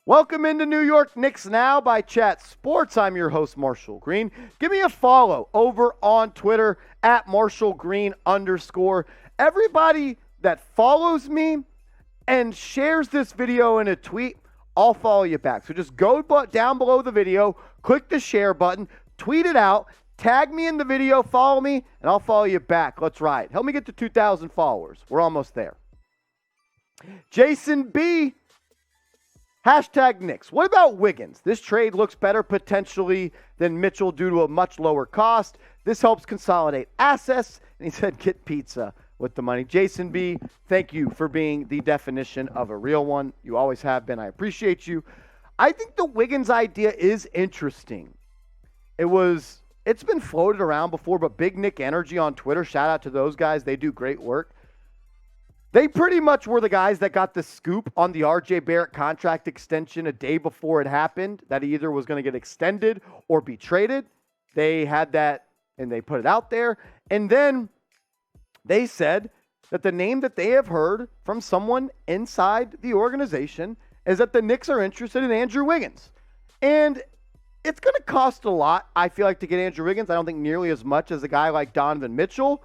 Welcome into New York Knicks Now by Chat Sports. I'm your host, Marshall Green. Give me a follow over on Twitter at _. Everybody that follows me and shares this video in a tweet, I'll follow you back. So just go down below the video, click the share button, tweet it out, tag me in the video, follow me, and I'll follow you back. Let's ride. Help me get to 2,000 followers. We're almost there. Jason B. Hashtag Knicks. What about Wiggins? This trade looks better potentially than Mitchell due to a much lower cost. This helps consolidate assets. And he said, get pizza with the money. Jason B., thank you for being the definition of a real one. You always have been. I appreciate you. I think the Wiggins idea is interesting. It's been floated around before, but Big Nick Energy on Twitter, shout out to those guys. They do great work. They pretty much were the guys that got the scoop on the RJ Barrett contract extension a day before it happened, that he either was going to get extended or be traded. They had that, and they put it out there. And then they said that the name that they have heard from someone inside the organization is that the Knicks are interested in Andrew Wiggins. And it's going to cost a lot, I feel like, to get Andrew Wiggins. I don't think nearly as much as a guy like Donovan Mitchell.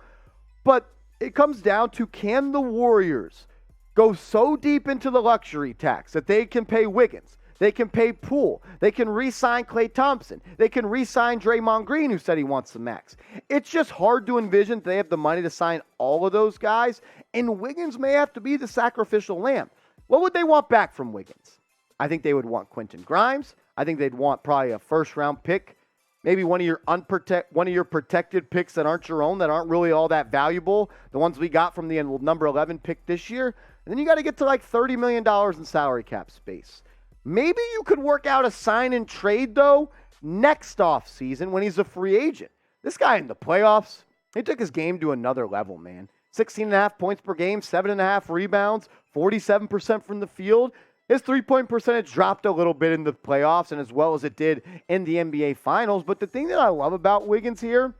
But it comes down to, can the Warriors go so deep into the luxury tax that they can pay Wiggins, they can pay Poole, they can re-sign Klay Thompson, they can re-sign Draymond Green, who said he wants the max. It's just hard to envision they have the money to sign all of those guys, and Wiggins may have to be the sacrificial lamb. What would they want back from Wiggins? I think they would want Quentin Grimes. I think they'd want probably a first-round pick. Maybe one of your protected picks that aren't your own, that aren't really all that valuable. The ones we got from the number 11 pick this year. And then you got to get to like $30 million in salary cap space. Maybe you could work out a sign and trade, though, next offseason when he's a free agent. This guy in the playoffs, he took his game to another level, man. 16.5 points per game, 7.5 rebounds, 47% from the field. His three-point percentage dropped a little bit in the playoffs and as well as it did in the NBA Finals. But the thing that I love about Wiggins here,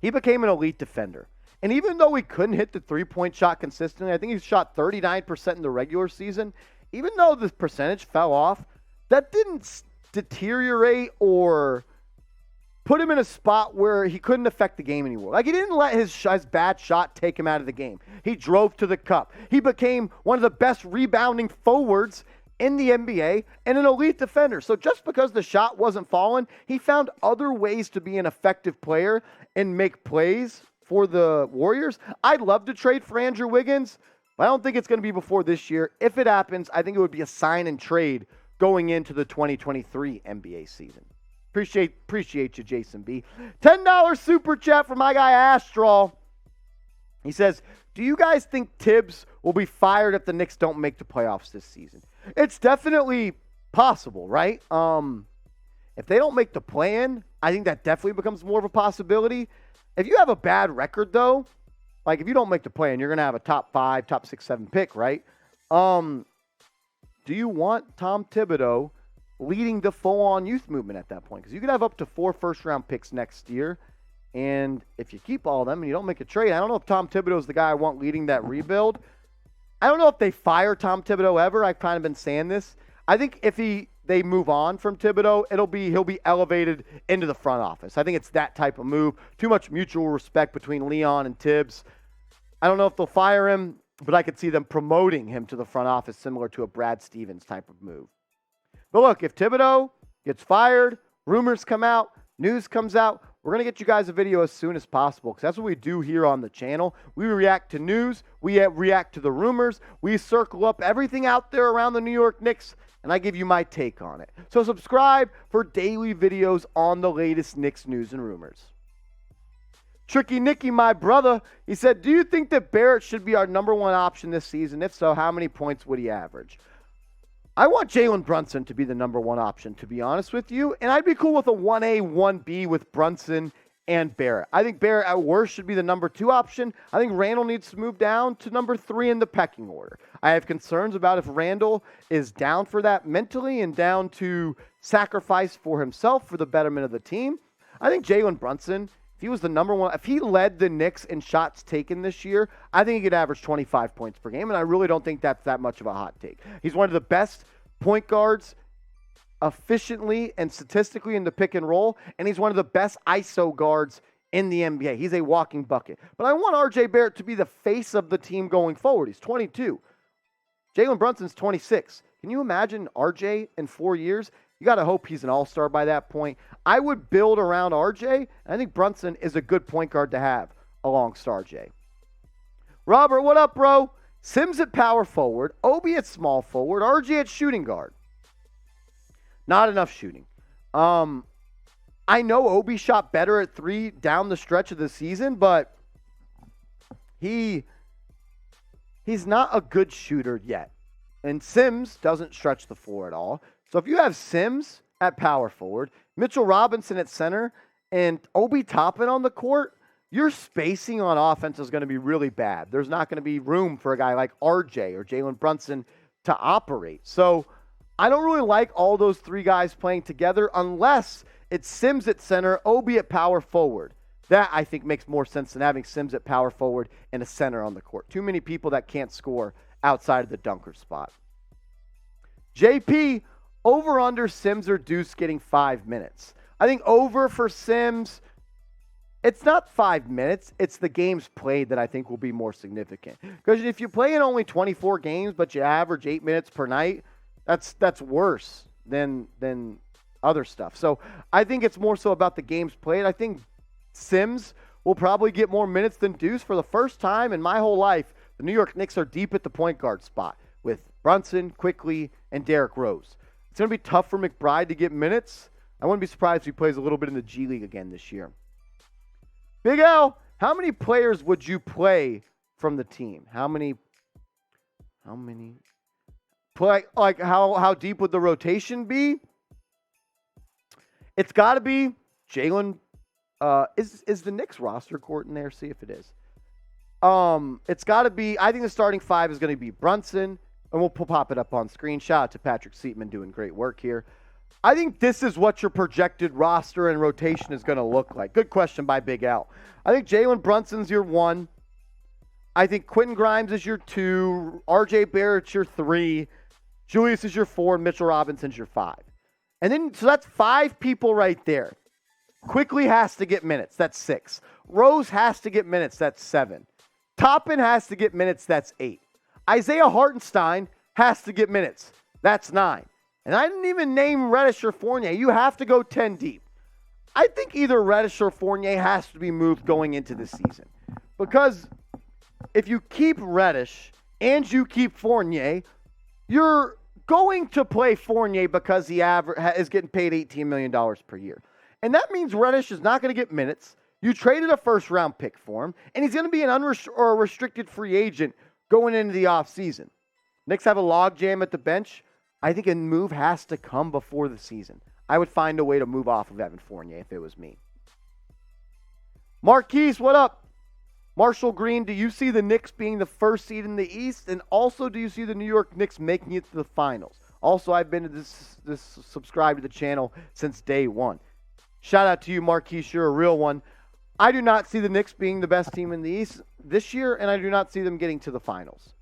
he became an elite defender. And even though he couldn't hit the three-point shot consistently, I think he shot 39% in the regular season. Even though the percentage fell off, that didn't deteriorate or put him in a spot where he couldn't affect the game anymore. Like, he didn't let his bad shot take him out of the game. He drove to the cup. He became one of the best rebounding forwards in the NBA and an elite defender. So just because the shot wasn't falling, he found other ways to be an effective player and make plays for the Warriors. I'd love to trade for Andrew Wiggins, but I don't think it's going to be before this year. If it happens, I think it would be a sign and trade going into the 2023 NBA season. Appreciate you, Jason B. $10 super chat from my guy Astral. He says, do you guys think Tibbs will be fired if the Knicks don't make the playoffs this season? It's definitely possible, right? If they don't make the play-in, I think that definitely becomes more of a possibility. If you have a bad record, though, like if you don't make the play-in, you're going to have a top 5, top 6, 7 pick, right? Do you want Tom Thibodeau leading the full-on youth movement at that point? Because you could have up to 4 first-round picks next year, and if you keep all of them and you don't make a trade, I don't know if Tom Thibodeau is the guy I want leading that rebuild. I don't know if they fire Tom Thibodeau ever. I've kind of been saying this. I think if they move on from Thibodeau, he'll be elevated into the front office. I think it's that type of move. Too much mutual respect between Leon and Tibbs. I don't know if they'll fire him, but I could see them promoting him to the front office, similar to a Brad Stevens type of move. But look, if Thibodeau gets fired, rumors come out, news comes out, we're going to get you guys a video as soon as possible because that's what we do here on the channel. We react to news. We react to the rumors. We circle up everything out there around the New York Knicks, and I give you my take on it. So subscribe for daily videos on the latest Knicks news and rumors. Tricky Nicky, my brother, he said, do you think that Barrett should be our number 1 option this season? If so, how many points would he average? I want Jalen Brunson to be the number 1 option, to be honest with you. And I'd be cool with a 1A, 1B with Brunson and Barrett. I think Barrett at worst should be the number 2 option. I think Randle needs to move down to number 3 in the pecking order. I have concerns about if Randle is down for that mentally and down to sacrifice for himself for the betterment of the team. I think Jalen Brunson, if he was the number 1, if he led the Knicks in shots taken this year, I think he could average 25 points per game, and I really don't think that's that much of a hot take. He's one of the best point guards efficiently and statistically in the pick and roll, and he's one of the best ISO guards in the NBA. He's a walking bucket. But I want RJ Barrett to be the face of the team going forward. He's 22. Jalen Brunson's 26. Can you imagine RJ in 4 years? You got to hope he's an all-star by that point. I would build around RJ, and I think Brunson is a good point guard to have alongside RJ. Robert, what up, bro? Sims at power forward, Obi at small forward, RJ at shooting guard. Not enough shooting. I know Obi shot better at 3 down the stretch of the season, but he's not a good shooter yet. And Sims doesn't stretch the floor at all. So if you have Sims at power forward, Mitchell Robinson at center, and Obi Toppin on the court, your spacing on offense is going to be really bad. There's not going to be room for a guy like RJ or Jalen Brunson to operate. So I don't really like all those 3 guys playing together unless it's Sims at center, Obi at power forward. That, I think, makes more sense than having Sims at power forward and a center on the court. Too many people that can't score outside of the dunker spot. JP, over under Sims or Deuce getting 5 minutes. I think over for Sims. It's not 5 minutes. It's the games played that I think will be more significant. Because if you play in only 24 games, but you average 8 minutes per night, that's worse than other stuff. So I think it's more so about the games played. I think Sims will probably get more minutes than Deuce. For the first time in my whole life, the New York Knicks are deep at the point guard spot with Brunson, Quickly, and Derrick Rose. It's going to be tough for McBride to get minutes. I wouldn't be surprised if he plays a little bit in the G League again this year. Big L, how many players would you play from the team? How many? Play, like how deep would the rotation be? It's got to be Jalen. Is the Knicks roster court in there? See if it is. It's got to be. I think the starting 5 is going to be Brunson, and we'll pop it up on screen. Shout out to Patrick Seatman doing great work here. I think this is what your projected roster and rotation is going to look like. Good question by Big L. I think Jalen Brunson's your 1. I think Quentin Grimes is your 2. RJ Barrett's your 3. Julius is your 4. And Mitchell Robinson's your 5. And then, so that's 5 people right there. Quickly has to get minutes. That's 6. Rose has to get minutes. That's 7. Toppin has to get minutes. That's 8. Isaiah Hartenstein has to get minutes. That's 9. And I didn't even name Reddish or Fournier. You have to go 10 deep. I think either Reddish or Fournier has to be moved going into the season. Because if you keep Reddish and you keep Fournier, you're going to play Fournier because he is getting paid $18 million per year. And that means Reddish is not going to get minutes. You traded a first-round pick for him, and he's going to be an a restricted free agent going into the offseason. Knicks have a logjam at the bench. I think a move has to come before the season. I would find a way to move off of Evan Fournier if it was me. Marquise, what up? Marshall Green, do you see the Knicks being the first seed in the East? And also, do you see the New York Knicks making it to the finals? Also, I've been to this subscribed to the channel since day 1. Shout out to you, Marquise. You're a real one. I do not see the Knicks being the best team in the East this year, and I do not see them getting to the finals.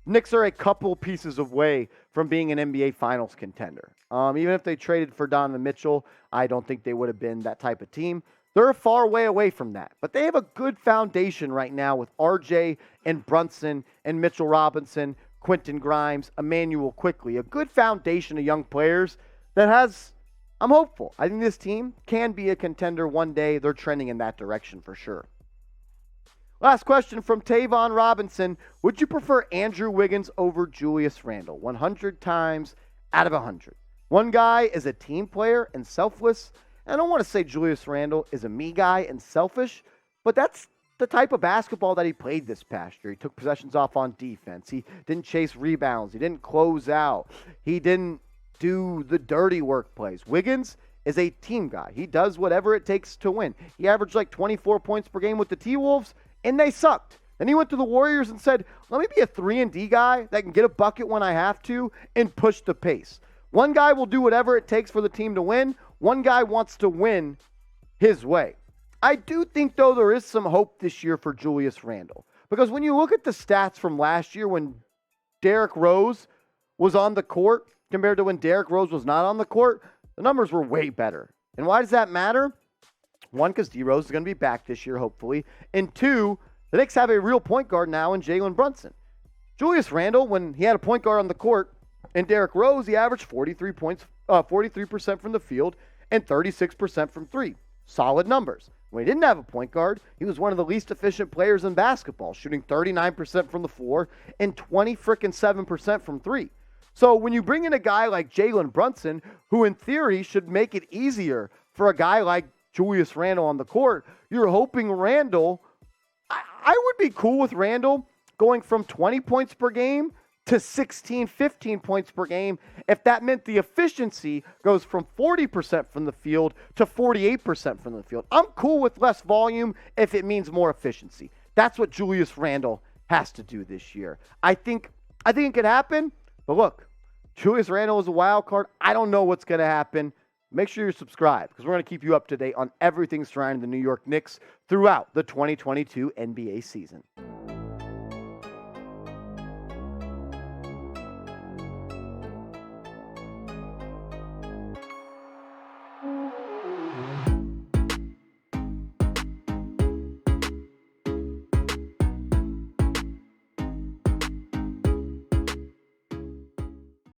Knicks are a couple pieces away from being an NBA Finals contender. Even if they traded for Donovan Mitchell, I don't think they would have been that type of team. They're a far way away from that. But they have a good foundation right now with RJ and Brunson and Mitchell Robinson, Quentin Grimes, Emmanuel Quickly. A good foundation of young players that has, I'm hopeful. I think this team can be a contender one day. They're trending in that direction for sure. Last question from Tavon Robinson. Would you prefer Andrew Wiggins over Julius Randle? 100 times out of 100. One guy is a team player and selfless. And I don't want to say Julius Randle is a me guy and selfish, but that's the type of basketball that he played this past year. He took possessions off on defense. He didn't chase rebounds. He didn't close out. He didn't do the dirty work plays. Wiggins is a team guy. He does whatever it takes to win. He averaged like 24 points per game with the T-Wolves, and they sucked. Then he went to the Warriors and said, let me be a 3-and-D guy that can get a bucket when I have to and push the pace. One guy will do whatever it takes for the team to win. One guy wants to win his way. I do think, though, there is some hope this year for Julius Randle. Because when you look at the stats from last year when Derrick Rose was on the court, compared to when Derrick Rose was not on the court, the numbers were way better. And why does that matter? One, because D Rose is going to be back this year, hopefully. And two, the Knicks have a real point guard now in Jalen Brunson. Julius Randle, when he had a point guard on the court, and Derrick Rose, he averaged 43% from the field and 36% from three. Solid numbers. When he didn't have a point guard, he was one of the least efficient players in basketball, shooting 39% from the floor and 7% from three. So when you bring in a guy like Jalen Brunson, who in theory should make it easier for a guy like Julius Randle on the court, you're hoping Randle, I would be cool with Randle going from 20 points per game to 16, 15 points per game if that meant the efficiency goes from 40% from the field to 48% from the field. I'm cool with less volume if it means more efficiency. That's what Julius Randle has to do this year. I think it could happen, but look, Julius Randle is a wild card. I don't know what's going to happen. Make sure you're subscribed because we're going to keep you up to date on everything surrounding the New York Knicks throughout the 2022 NBA season.